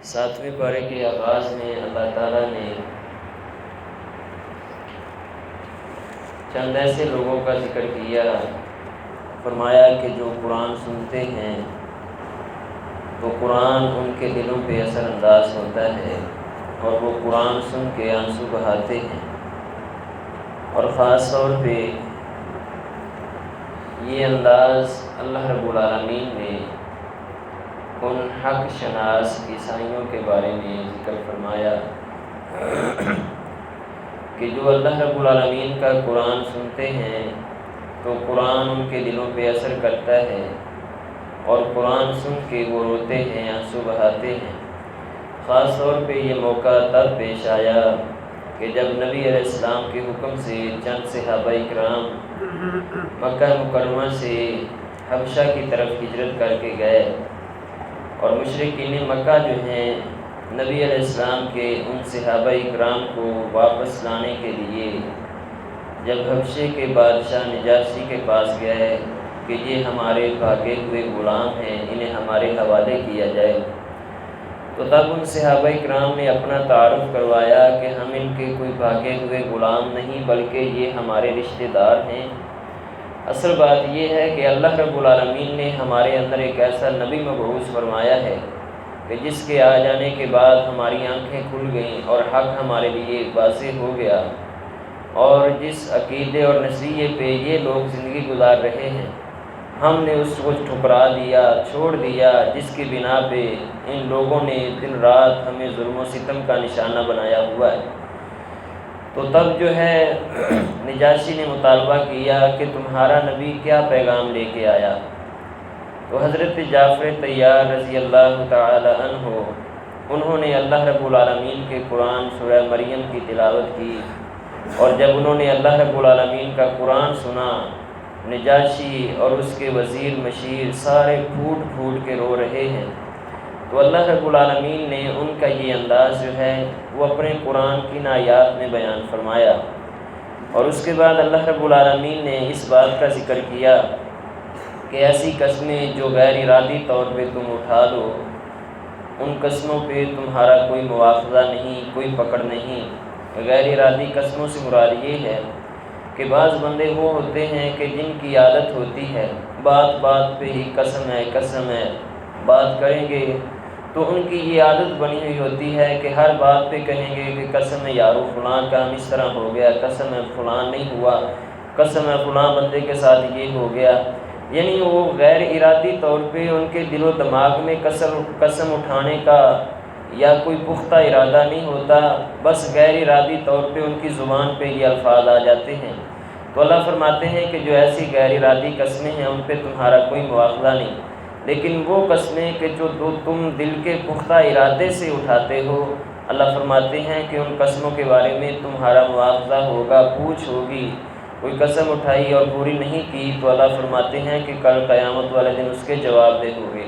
ساتویں پارے کے آغاز میں اللہ تعالیٰ نے چند ایسے لوگوں کا ذکر کیا، فرمایا کہ جو قرآن سنتے ہیں تو قرآن ان کے دلوں پہ اثر انداز ہوتا ہے اور وہ قرآن سن کے آنسو بہاتے ہیں، اور خاص طور پہ یہ انداز اللہ رب العالمین نے ان حق شناس عیسائیوں کے بارے میں ذکر فرمایا کہ جو اللہ رب العالمین کا قرآن سنتے ہیں تو قرآن ان کے دلوں پہ اثر کرتا ہے اور قرآن سن کے وہ روتے ہیں، آنسو بہاتے ہیں۔ خاص طور پہ یہ موقع تب پیش آیا کہ جب نبی علیہ السلام کے حکم سے چند صحابہ کرام مکہ مکرمہ سے حبشہ کی طرف ہجرت کر کے گئے، اور مشرکین مکہ جو ہیں نبی علیہ السلام کے ان صحابہ کرام کو واپس لانے کے لیے جب حبشے کے بادشاہ نجاشی کے پاس گئے کہ یہ ہمارے بھاگے ہوئے غلام ہیں، انہیں ہمارے حوالے کیا جائے، تو تب ان صحابہ کرام نے اپنا تعارف کروایا کہ ہم ان کے کوئی بھاگے ہوئے غلام نہیں بلکہ یہ ہمارے رشتہ دار ہیں۔ اصل بات یہ ہے کہ اللہ رب العالمین نے ہمارے اندر ایک ایسا نبی مبعوث فرمایا ہے کہ جس کے آ جانے کے بعد ہماری آنکھیں کھل گئیں اور حق ہمارے لیے واضح ہو گیا، اور جس عقیدے اور نظریے پہ یہ لوگ زندگی گزار رہے ہیں ہم نے اس کو ٹھکرا دیا، چھوڑ دیا، جس کی بنا پہ ان لوگوں نے دن رات ہمیں ظلم و ستم کا نشانہ بنایا ہوا ہے۔ تو تب جو ہے نجاشی نے مطالبہ کیا کہ تمہارا نبی کیا پیغام لے کے آیا؟ تو حضرت جعفر طیار رضی اللہ تعالی عنہ انہوں نے اللہ رب العالمین کے قرآن سورہ مریم کی تلاوت کی، اور جب انہوں نے اللہ رب العالمین کا قرآن سنا، نجاشی اور اس کے وزیر مشیر سارے پھوٹ پھوٹ کے رو رہے ہیں، تو اللہ رب العالمین نے ان کا یہ انداز جو ہے وہ اپنے قرآن کی آیات میں بیان فرمایا، اور اس کے بعد اللہ رب العالمین نے اس بات کا ذکر کیا کہ ایسی قسمیں جو غیر ارادی طور پہ تم اٹھا لو، ان قسموں پہ تمہارا کوئی مواخذہ نہیں، کوئی پکڑ نہیں۔ غیر ارادی قسموں سے مراد یہ ہے کہ بعض بندے وہ ہوتے ہیں کہ جن کی عادت ہوتی ہے بات بات پہ ہی قسم ہے بات کریں گے، تو ان کی یہ عادت بنی ہوئی ہوتی ہے کہ ہر بات پہ کہیں گے کہ قسم ہے یارو فلاں کام اس طرح ہو گیا، قسم ہے فلاں نہیں ہوا، قسم ہے فلاں بندے کے ساتھ یہ ہو گیا، یعنی وہ غیر ارادی طور پہ ان کے دل و دماغ میں قسم اٹھانے کا یا کوئی پختہ ارادہ نہیں ہوتا، بس غیر ارادی طور پہ ان کی زبان پہ یہ الفاظ آ جاتے ہیں۔ تو اللہ فرماتے ہیں کہ جو ایسی غیر ارادی قسمیں ہیں ان پہ تمہارا کوئی مواخذہ نہیں، لیکن وہ قسمیں کہ جو تم دل کے پختہ ارادے سے اٹھاتے ہو، اللہ فرماتے ہیں کہ ان قسموں کے بارے میں تمہارا مواخذہ ہوگا، پوچھ ہوگی۔ کوئی قسم اٹھائی اور پوری نہیں کی تو اللہ فرماتے ہیں کہ کل قیامت والے دن اس کے جواب دہ ہوگے۔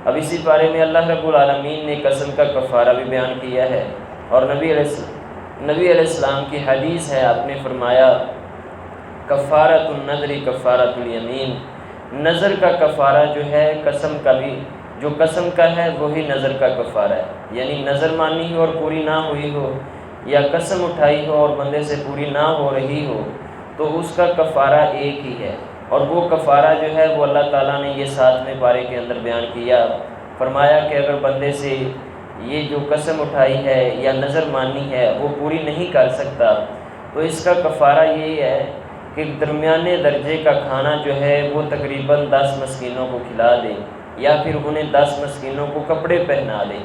اب اسی بارے میں اللہ رب العالمین نے قسم کا کفارہ بھی بیان کیا ہے، اور نبی علیہ السلام کی حدیث ہے، آپ نے فرمایا کفارۃ النذر کفارۃ الیمین، نظر کا کفارہ جو ہے قسم کا بھی، جو قسم کا ہے وہی نظر کا کفارہ ہے، یعنی نظر مانی ہو اور پوری نہ ہوئی ہو، یا قسم اٹھائی ہو اور بندے سے پوری نہ ہو رہی ہو، تو اس کا کفارہ ایک ہی ہے، اور وہ کفارہ جو ہے وہ اللہ تعالیٰ نے یہ 7ویں پارے کے اندر بیان کیا۔ فرمایا کہ اگر بندے سے یہ جو قسم اٹھائی ہے یا نظر مانی ہے وہ پوری نہیں کر سکتا تو اس کا کفارہ یہی ہے کہ درمیانے درجے کا کھانا جو ہے وہ تقریباً 10 مسکینوں کو کھلا دے، یا پھر انہیں 10 مسکینوں کو کپڑے پہنا دے،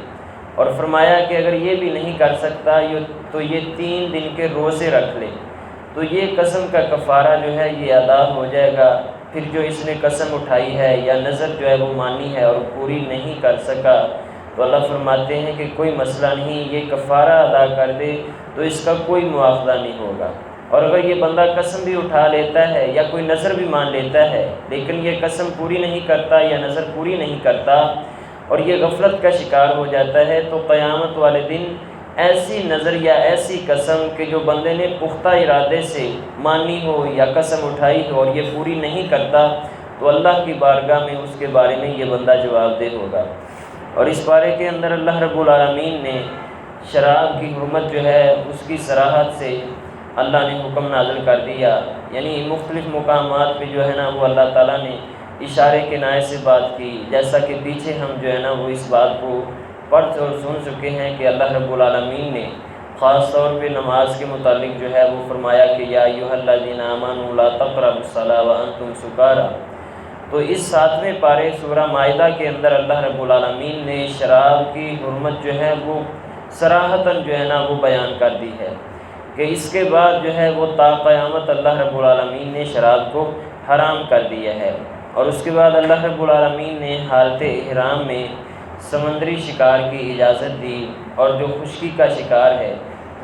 اور فرمایا کہ اگر یہ بھی نہیں کر سکتا تو یہ 3 دن کے روزے رکھ لے، تو یہ قسم کا کفارہ جو ہے یہ ادا ہو جائے گا۔ پھر جو اس نے قسم اٹھائی ہے یا نظر جو ہے وہ مانی ہے اور پوری نہیں کر سکا تو اللہ فرماتے ہیں کہ کوئی مسئلہ نہیں، یہ کفارہ ادا کر دے تو اس کا کوئی مواخذہ نہیں ہوگا۔ اور اگر یہ بندہ قسم بھی اٹھا لیتا ہے یا کوئی نظر بھی مان لیتا ہے لیکن یہ قسم پوری نہیں کرتا یا نظر پوری نہیں کرتا اور یہ غفلت کا شکار ہو جاتا ہے، تو قیامت والے دن ایسی نظر یا ایسی قسم کہ جو بندے نے پختہ ارادے سے مانی ہو یا قسم اٹھائی ہو اور یہ پوری نہیں کرتا، تو اللہ کی بارگاہ میں اس کے بارے میں یہ بندہ جواب دہ ہوگا۔ اور اس پارے کے اندر اللہ رب العالمین نے شراب کی حرمت جو ہے اس کی صراحت سے اللہ نے حکم نازل کر دیا، یعنی مختلف مقامات پہ جو ہے نا وہ اللہ تعالیٰ نے اشارے کے نائے سے بات کی، جیسا کہ پیچھے ہم جو ہے نا وہ اس بات کو پڑھ اور سن چکے ہیں کہ اللہ رب العالمین نے خاص طور پہ نماز کے متعلق جو ہے وہ فرمایا کہ یا ایھا الذین آمنوا لا تقربوا الصلاۃ وانتم سکارى۔ تو اس 7ویں پارے سورہ مائدہ کے اندر اللہ رب العالمین نے شراب کی حرمت جو ہے وہ صراحتاً جو ہے نا وہ بیان کر دی ہے کہ اس کے بعد جو ہے وہ تا قیامت اللہ رب العالمین نے شراب کو حرام کر دیا ہے۔ اور اس کے بعد اللہ رب العالمین نے حالت احرام میں سمندری شکار کی اجازت دی، اور جو خشکی کا شکار ہے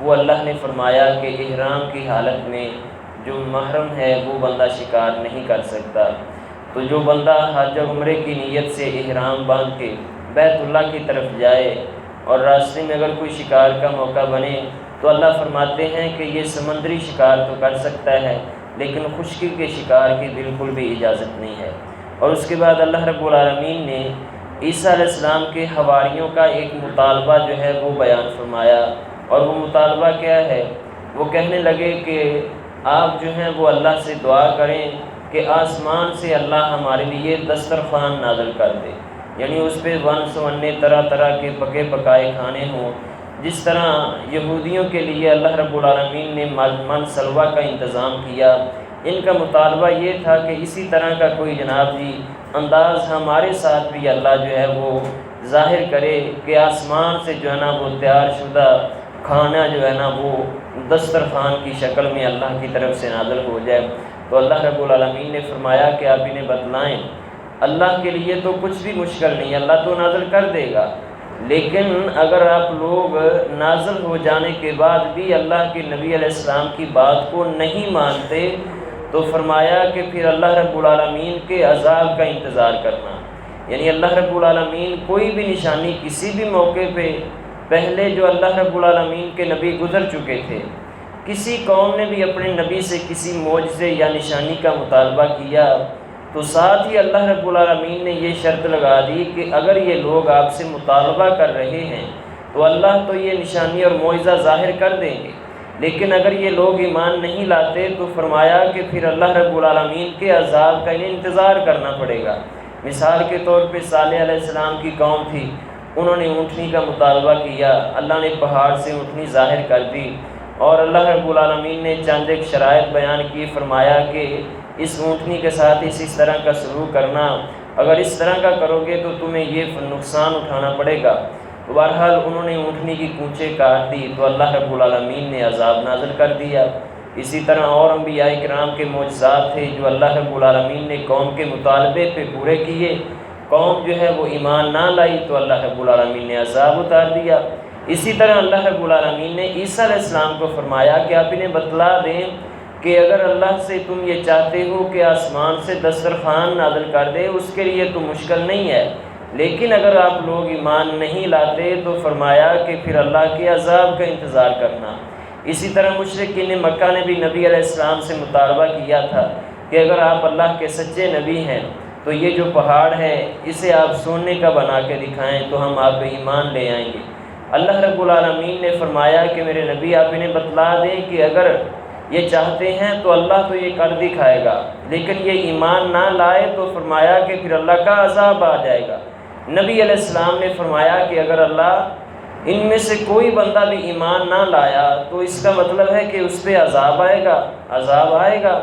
وہ اللہ نے فرمایا کہ احرام کی حالت میں جو محرم ہے وہ بندہ شکار نہیں کر سکتا۔ تو جو بندہ حج اور عمرے کی نیت سے احرام باندھ کے بیت اللہ کی طرف جائے اور راستے میں اگر کوئی شکار کا موقع بنے تو اللہ فرماتے ہیں کہ یہ سمندری شکار تو کر سکتا ہے لیکن خشکی کے شکار کی بالکل بھی اجازت نہیں ہے۔ اور اس کے بعد اللہ رب العالمین نے عیسیٰ علیہ السلام کے حواریوں کا ایک مطالبہ جو ہے وہ بیان فرمایا، اور وہ مطالبہ کیا ہے؟ وہ کہنے لگے کہ آپ جو ہیں وہ اللہ سے دعا کریں کہ آسمان سے اللہ ہمارے لیے دسترخوان نازل کر دے، یعنی اس پہ ون سونے طرح طرح کے پکے پکائے کھانے ہوں، جس طرح یہودیوں کے لیے اللہ رب العالمین نے من سلوہ کا انتظام کیا۔ ان کا مطالبہ یہ تھا کہ اسی طرح کا کوئی جناب جی انداز ہمارے ساتھ بھی اللہ جو ہے وہ ظاہر کرے کہ آسمان سے جو ہے نا وہ تیار شدہ کھانا جو ہے نا وہ دسترخوان کی شکل میں اللہ کی طرف سے نازل ہو جائے۔ تو اللہ رب العالمین نے فرمایا کہ آپ انہیں بتلائیں، اللہ کے لیے تو کچھ بھی مشکل نہیں، اللہ تو نازل کر دے گا، لیکن اگر آپ لوگ نازل ہو جانے کے بعد بھی اللہ کے نبی علیہ السلام کی بات کو نہیں مانتے تو فرمایا کہ پھر اللہ رب العالمین کے عذاب کا انتظار کرنا، یعنی اللہ رب العالمین کوئی بھی نشانی کسی بھی موقع پہ، پہلے جو اللہ رب العالمین کے نبی گزر چکے تھے، کسی قوم نے بھی اپنے نبی سے کسی معجزے یا نشانی کا مطالبہ کیا تو ساتھ ہی اللہ رب العالمین نے یہ شرط لگا دی کہ اگر یہ لوگ آپ سے مطالبہ کر رہے ہیں تو اللہ تو یہ نشانی اور معجزہ ظاہر کر دیں گے، لیکن اگر یہ لوگ ایمان نہیں لاتے تو فرمایا کہ پھر اللہ رب العالمین کے عذاب کا انہیں انتظار کرنا پڑے گا۔ مثال کے طور پہ صالح علیہ السلام کی قوم تھی، انہوں نے اونٹنی کا مطالبہ کیا، اللہ نے پہاڑ سے اونٹنی ظاہر کر دی، اور اللہ رب العالمین نے چند ایک شرائط بیان کی، فرمایا کہ اس اونٹنی کے ساتھ اس طرح کا سلوک کرنا، اگر اس طرح کا کرو گے تو تمہیں یہ نقصان اٹھانا پڑے گا۔ بہرحال انہوں نے اونٹنی کی کونچیں کاٹ دی تو اللہ رب العالمین نے عذاب نازل کر دیا۔ اسی طرح اور انبیاء کرام کے معجزات تھے جو اللہ رب العالمین نے قوم کے مطالبے پہ پورے کیے، قوم جو ہے وہ ایمان نہ لائی تو اللہ رب العالمین نے عذاب اتار دیا۔ اسی طرح اللہ رب العالمین نے عیسیٰ علیہ السلام کو فرمایا کہ آپ انہیں بتلا دیں کہ اگر اللہ سے تم یہ چاہتے ہو کہ آسمان سے دسترخوان نازل کر دے، اس کے لیے تو مشکل نہیں ہے، لیکن اگر آپ لوگ ایمان نہیں لاتے تو فرمایا کہ پھر اللہ کے عذاب کا انتظار کرنا۔ اسی طرح مشرکین مکہ نے بھی نبی علیہ السلام سے مطالبہ کیا تھا کہ اگر آپ اللہ کے سچے نبی ہیں تو یہ جو پہاڑ ہے اسے آپ سونے کا بنا کے دکھائیں تو ہم آپ پہ ایمان لے آئیں گے۔ اللہ رب العالمین نے فرمایا کہ میرے نبی آپ انہیں بتلا دیں کہ اگر یہ چاہتے ہیں تو اللہ تو یہ کر دکھائے گا، لیکن یہ ایمان نہ لائے تو فرمایا کہ پھر اللہ کا عذاب آ جائے گا۔ نبی علیہ السلام نے فرمایا کہ اگر اللہ ان میں سے کوئی بندہ بھی ایمان نہ لایا تو اس کا مطلب ہے کہ اس پہ عذاب آئے گا، عذاب آئے گا۔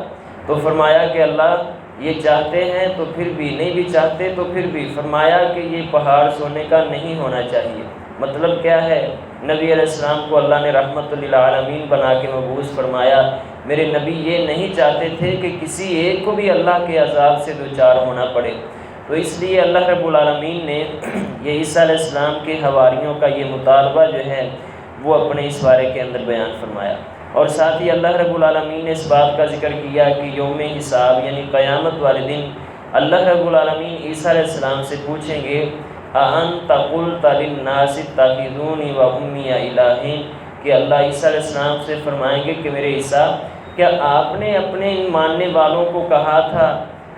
تو فرمایا کہ اللہ یہ چاہتے ہیں تو پھر بھی، نہیں بھی چاہتے تو پھر بھی، فرمایا کہ یہ پہاڑ سونے کا نہیں ہونا چاہیے۔ مطلب کیا ہے؟ نبی علیہ السلام کو اللہ نے رحمت للعالمین بنا کے مبعوث فرمایا۔ میرے نبی یہ نہیں چاہتے تھے کہ کسی ایک کو بھی اللہ کے عذاب سے دوچار ہونا پڑے، تو اس لیے اللہ رب العالمین نے یہ عیسیٰ علیہ السلام کے حواریوں کا یہ مطالبہ جو ہے وہ اپنے اس بارے کے اندر بیان فرمایا۔ اور ساتھ ہی اللہ رب العالمین نے اس بات کا ذکر کیا کہ یوم حساب یعنی قیامت والے دن اللہ رب العالمین عیسیٰ علیہ السلام سے پوچھیں گے اَأَنْتَ قُلْتَ لِلنَّاسِ اتَّخِذُونِي وَأُمِّيَ إِلَٰهَيْنِ، کہ اللہ عیسیٰ علیہ السلام سے فرمائیں گے کہ میرے عیسیٰ، کیا آپ نے اپنے ان ماننے والوں کو کہا تھا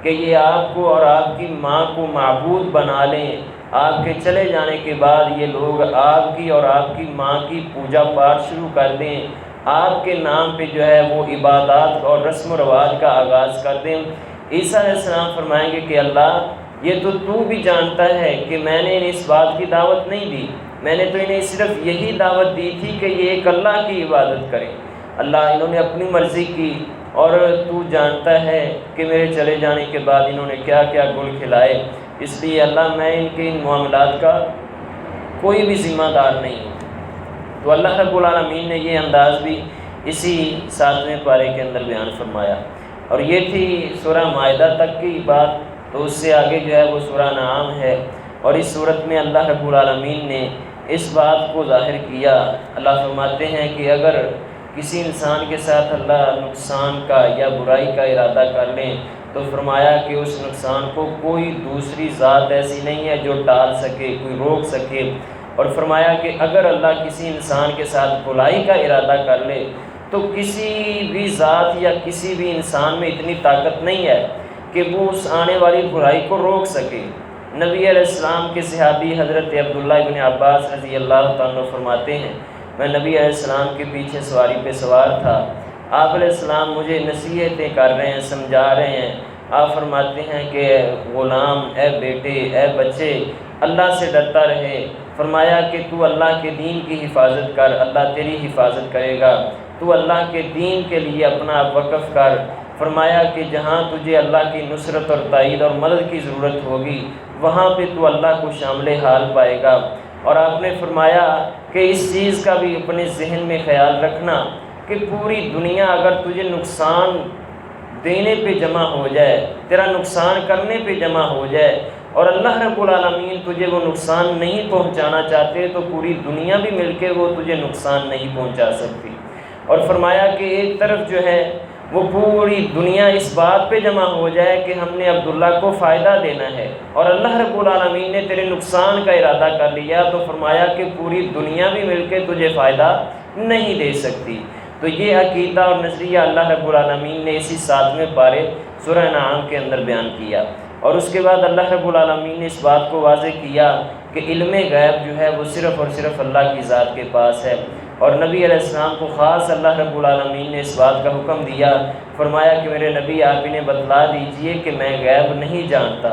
کہ یہ آپ کو اور آپ کی ماں کو معبود بنا لیں، آپ کے چلے جانے کے بعد یہ لوگ آپ کی اور آپ کی ماں کی پوجا پاٹ شروع کر دیں، آپ کے نام پہ جو ہے وہ عبادات اور رسم و رواج کا آغاز کر دیں۔ عیسیٰ علیہ السلام فرمائیں گے کہ اللہ یہ تو بھی جانتا ہے کہ میں نے انہیں اس بات کی دعوت نہیں دی، میں نے تو انہیں صرف یہی دعوت دی تھی کہ یہ ایک اللہ کی عبادت کریں۔ اللہ انہوں نے اپنی مرضی کی اور تو جانتا ہے کہ میرے چلے جانے کے بعد انہوں نے کیا کیا گل کھلائے، اس لیے اللہ میں ان کے ان معاملات کا کوئی بھی ذمہ دار نہیں ہوں۔ تو اللہ رب العالمین نے یہ انداز بھی اسی 7ویں پارے کے اندر بیان فرمایا، اور یہ تھی سورہ مائدہ تک کی بات۔ تو اس سے آگے جو ہے وہ سورہ انعام ہے، اور اس صورت میں اللہ رب العالمین نے اس بات کو ظاہر کیا۔ اللہ فرماتے ہیں کہ اگر کسی انسان کے ساتھ اللہ نقصان کا یا برائی کا ارادہ کر لیں تو فرمایا کہ اس نقصان کو کوئی دوسری ذات ایسی نہیں ہے جو ٹال سکے، کوئی روک سکے، اور فرمایا کہ اگر اللہ کسی انسان کے ساتھ بھلائی کا ارادہ کر لے تو کسی بھی ذات یا کسی بھی انسان میں اتنی طاقت نہیں ہے کہ وہ اس آنے والی برائی کو روک سکے۔ نبی علیہ السلام کے صحابی حضرت عبداللہ ابن عباس رضی اللہ تعالیٰ فرماتے ہیں میں نبی علیہ السلام کے پیچھے سواری پہ سوار تھا، آپ علیہ السلام مجھے نصیحتیں کر رہے ہیں، سمجھا رہے ہیں۔ آپ فرماتے ہیں کہ اے غلام، اے بیٹے، اے بچے، اللہ سے ڈرتا رہے۔ فرمایا کہ تو اللہ کے دین کی حفاظت کر، اللہ تیری حفاظت کرے گا، تو اللہ کے دین کے لیے اپنا وقف کر۔ فرمایا کہ جہاں تجھے اللہ کی نصرت اور تائید اور مدد کی ضرورت ہوگی وہاں پہ تو اللہ کو شامل حال پائے گا۔ اور آپ نے فرمایا کہ اس چیز کا بھی اپنے ذہن میں خیال رکھنا کہ پوری دنیا اگر تجھے نقصان دینے پہ جمع ہو جائے، تیرا نقصان کرنے پہ جمع ہو جائے، اور اللہ رب العالمین تجھے وہ نقصان نہیں پہنچانا چاہتے تو پوری دنیا بھی مل کے وہ تجھے نقصان نہیں پہنچا سکتی۔ اور فرمایا کہ ایک طرف جو ہے وہ پوری دنیا اس بات پہ جمع ہو جائے کہ ہم نے عبداللہ کو فائدہ دینا ہے، اور اللہ رب العالمین نے تیرے نقصان کا ارادہ کر لیا تو فرمایا کہ پوری دنیا بھی مل کے تجھے فائدہ نہیں دے سکتی۔ تو یہ عقیدہ اور نظریہ اللہ رب العالمین نے اسی 7ویں پارے سورہ انعام کے اندر بیان کیا، اور اس کے بعد اللہ رب العالمین نے اس بات کو واضح کیا کہ علم غیب جو ہے وہ صرف اور صرف اللہ کی ذات کے پاس ہے، اور نبی علیہ السلام کو خاص اللہ رب العالمین نے اس بات کا حکم دیا۔ فرمایا کہ میرے نبی آپ انہیں بتلا دیجئے کہ میں غیب نہیں جانتا،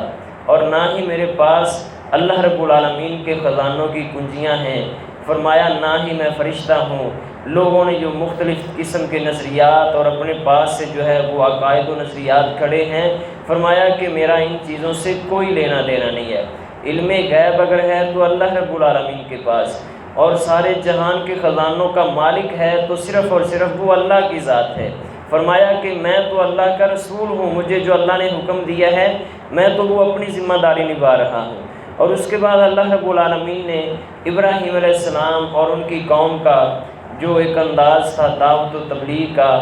اور نہ ہی میرے پاس اللہ رب العالمین کے خزانوں کی کنجیاں ہیں۔ فرمایا نہ ہی میں فرشتہ ہوں۔ لوگوں نے جو مختلف قسم کے نظریات اور اپنے پاس سے جو ہے وہ عقائد و نظریات کھڑے ہیں، فرمایا کہ میرا ان چیزوں سے کوئی لینا دینا نہیں ہے۔ علم غیب اگر ہے تو اللہ رب العالمین کے پاس، اور سارے جہان کے خزانوں کا مالک ہے تو صرف اور صرف وہ اللہ کی ذات ہے۔ فرمایا کہ میں تو اللہ کا رسول ہوں، مجھے جو اللہ نے حکم دیا ہے میں تو وہ اپنی ذمہ داری نبھا رہا ہوں۔ اور اس کے بعد اللہ رب العالمین نے ابراہیم علیہ السلام اور ان کی قوم کا جو ایک انداز تھا دعوت و تبلیغ کا،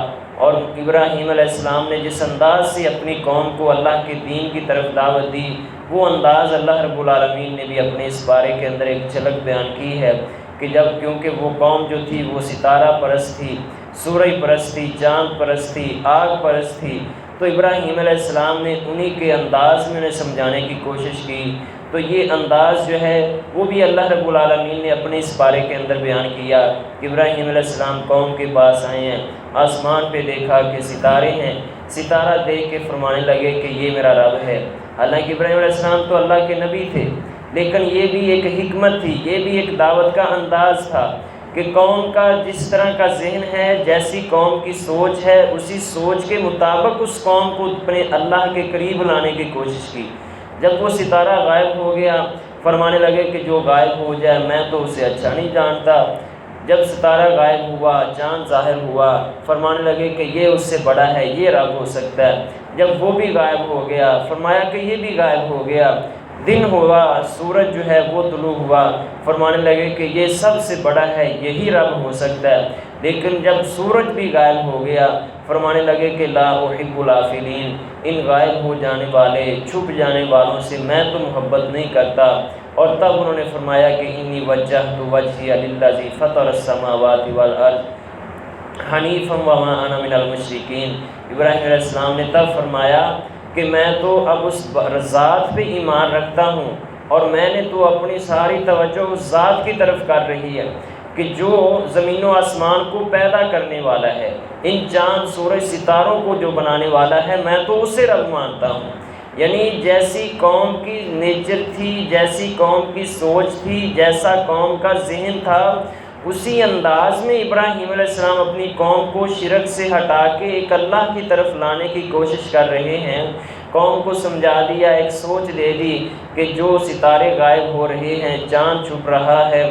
اور ابراہیم علیہ السلام نے جس انداز سے اپنی قوم کو اللہ کے دین کی طرف دعوت دی، وہ انداز اللہ رب العالمین نے بھی اپنے اس بارے کے اندر ایک جھلک بیان کی ہے کہ جب کیونکہ وہ قوم جو تھی وہ ستارہ پرست تھی، سورج پرست تھی، چاند پرست تھی، آگ پرست تھی، تو ابراہیم علیہ السلام نے انہی کے انداز میں انہیں سمجھانے کی کوشش کی۔ تو یہ انداز جو ہے وہ بھی اللہ رب العالمین نے اپنے اس بارے کے اندر بیان کیا۔ ابراہیم علیہ السلام قوم کے پاس آئے ہیں، آسمان پہ دیکھا کہ ستارے ہیں، ستارہ دیکھ کے فرمانے لگے کہ یہ میرا رب ہے۔ حالانکہ ابراہیم علیہ السلام تو اللہ کے نبی تھے، لیکن یہ بھی ایک حکمت تھی، یہ بھی ایک دعوت کا انداز تھا کہ قوم کا جس طرح کا ذہن ہے، جیسی قوم کی سوچ ہے، اسی سوچ کے مطابق اس قوم کو اپنے اللہ کے قریب لانے کی کوشش کی۔ جب وہ ستارہ غائب ہو گیا فرمانے لگے کہ جو غائب ہو جائے میں تو اسے اچھا نہیں جانتا۔ جب ستارہ غائب ہوا، چاند ظاہر ہوا، فرمانے لگے کہ یہ اس سے بڑا ہے، یہ رب ہو سکتا ہے۔ جب وہ بھی غائب ہو گیا فرمایا کہ یہ بھی غائب ہو گیا۔ دن ہوا، سورج جو ہے وہ طلوع ہوا، فرمانے لگے کہ یہ سب سے بڑا ہے، یہی رب ہو سکتا ہے۔ لیکن جب سورج بھی غائب ہو گیا فرمانے لگے کہ لا احب الافلین، ان غائب ہو جانے والے، چھپ جانے والوں سے میں تو محبت نہیں کرتا۔ اور تب انہوں نے فرمایا کہ انی وجہت وجہی للذی فطر السماوات والارض حنیفا وما انا من المشرکین۔ ابراہیم علیہ السلام نے تب فرمایا کہ میں تو اب اس ذات پہ ایمان رکھتا ہوں اور میں نے تو اپنی ساری توجہ اس ذات کی طرف کر رہی ہے کہ جو زمین و آسمان کو پیدا کرنے والا ہے، ان چاند سورج ستاروں کو جو بنانے والا ہے، میں تو اسے رب مانتا ہوں۔ یعنی جیسی قوم کی نیچر تھی، جیسی قوم کی سوچ تھی، جیسا قوم کا ذہن تھا، اسی انداز میں ابراہیم علیہ السلام اپنی قوم کو شرک سے ہٹا کے ایک اللہ کی طرف لانے کی کوشش کر رہے ہیں۔ قوم کو سمجھا دیا، ایک سوچ دے دی کہ جو ستارے غائب ہو رہے ہیں، چاند چھپ رہا ہے،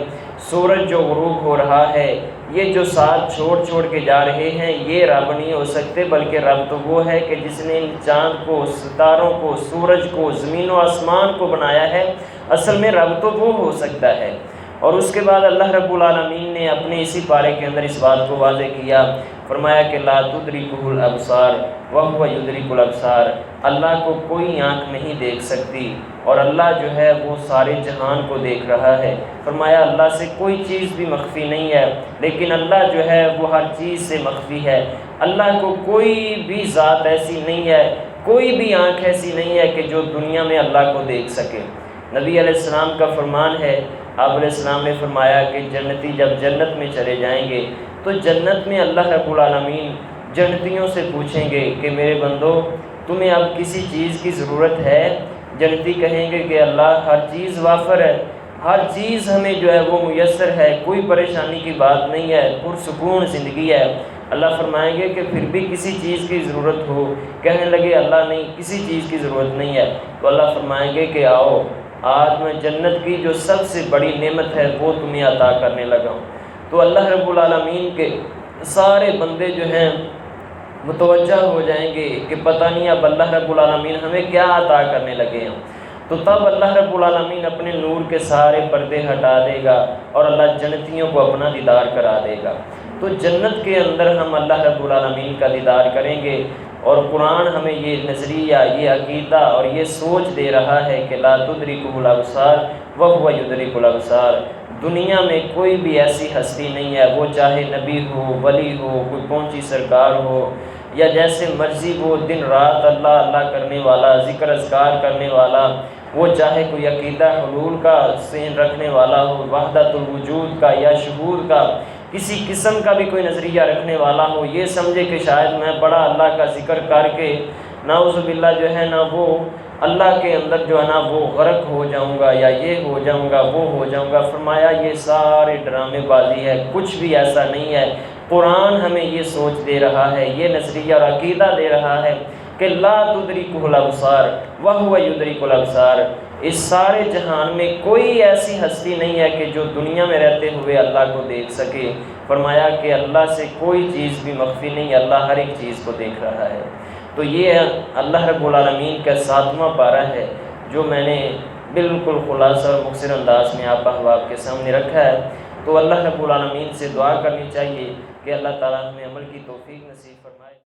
سورج جو غروب ہو رہا ہے، یہ جو ساتھ چھوڑ کے جا رہے ہیں، یہ رب نہیں ہو سکتے، بلکہ رب تو وہ ہے کہ جس نے ان چاند کو، ستاروں کو، سورج کو، زمین و آسمان کو بنایا ہے۔ اصل میں رب تو وہ ہو سکتا ہے۔ اور اس کے بعد اللہ رب العالمین نے اپنے اسی پارے کے اندر اس بات کو واضح کیا، فرمایا کہ لا تدرکہ الابصار وہو یدرک الابصار، اللہ کو کوئی آنکھ نہیں دیکھ سکتی اور اللہ جو ہے وہ سارے جہان کو دیکھ رہا ہے۔ فرمایا اللہ سے کوئی چیز بھی مخفی نہیں ہے، لیکن اللہ جو ہے وہ ہر چیز سے مخفی ہے۔ اللہ کو کوئی بھی ذات ایسی نہیں ہے، کوئی بھی آنکھ ایسی نہیں ہے کہ جو دنیا میں اللہ کو دیکھ سکے۔ نبی علیہ السلام کا فرمان ہے، آپ علیہ السلام نے فرمایا کہ جنتی جب جنت میں چلے جائیں گے تو جنت میں اللہ رب العالمین جنتیوں سے پوچھیں گے کہ میرے بندو تمہیں اب کسی چیز کی ضرورت ہے؟ جنتی کہیں گے کہ اللہ ہر چیز وافر ہے، ہر چیز ہمیں جو ہے وہ میسر ہے، کوئی پریشانی کی بات نہیں ہے، پرسکون زندگی ہے۔ اللہ فرمائیں گے کہ پھر بھی کسی چیز کی ضرورت ہو؟ کہنے لگے اللہ نہیں، کسی چیز کی ضرورت نہیں ہے۔ تو اللہ فرمائیں گے کہ آؤ، آج میں جنت کی جو سب سے بڑی نعمت ہے وہ تمہیں عطا کرنے لگا ہوں۔ تو اللہ رب العالمین کے سارے بندے جو ہیں متوجہ ہو جائیں گے کہ پتہ نہیں اب اللہ رب العالمین ہمیں کیا عطا کرنے لگے ہیں۔ تو تب اللہ رب العالمین اپنے نور کے سارے پردے ہٹا دے گا اور اللہ جنتیوں کو اپنا دیدار کرا دے گا۔ تو جنت کے اندر ہم اللہ رب العالمین کا دیدار کریں گے، اور قرآن ہمیں یہ نظریہ، یہ عقیدہ اور یہ سوچ دے رہا ہے کہ لا تدرکہ الابصار وہو یدرک الابصار۔ دنیا میں کوئی بھی ایسی ہستی نہیں ہے، وہ چاہے نبی ہو، ولی ہو، کوئی پہنچی سرکار ہو، یا جیسے مرضی وہ دن رات اللہ اللہ کرنے والا، ذکر اذکار کرنے والا، وہ چاہے کوئی عقیدہ حلول کا ذہن رکھنے والا ہو، وحدت الوجود کا یا شہود کا کسی قسم کا بھی کوئی نظریہ رکھنے والا ہو، یہ سمجھے کہ شاید میں بڑا اللہ کا ذکر کر کے نعوذ باللہ جو ہے نا وہ اللہ کے اندر جو ہے نا وہ غرق ہو جاؤں گا، یا یہ ہو جاؤں گا، وہ ہو جاؤں گا۔ فرمایا یہ سارے ڈرامے بازی ہے، کچھ بھی ایسا نہیں ہے۔ قرآن ہمیں یہ سوچ دے رہا ہے، یہ نظریہ اور عقیدہ دے رہا ہے کہ لا تدرکہ الابصار وہو یدرک الابصار۔ اس سارے جہان میں کوئی ایسی ہستی نہیں ہے کہ جو دنیا میں رہتے ہوئے اللہ کو دیکھ سکے۔ فرمایا کہ اللہ سے کوئی چیز بھی مخفی نہیں، اللہ ہر ایک چیز کو دیکھ رہا ہے۔ تو یہ اللہ رب العالمین کا 7واں پارہ ہے جو میں نے بالکل خلاصہ اور مختصر انداز میں آپ احباب کے سامنے رکھا ہے۔ تو اللہ رب العالمین سے دعا کرنی چاہیے کہ اللہ تعالیٰ ہمیں عمل کی توفیق نصیب فرمائے۔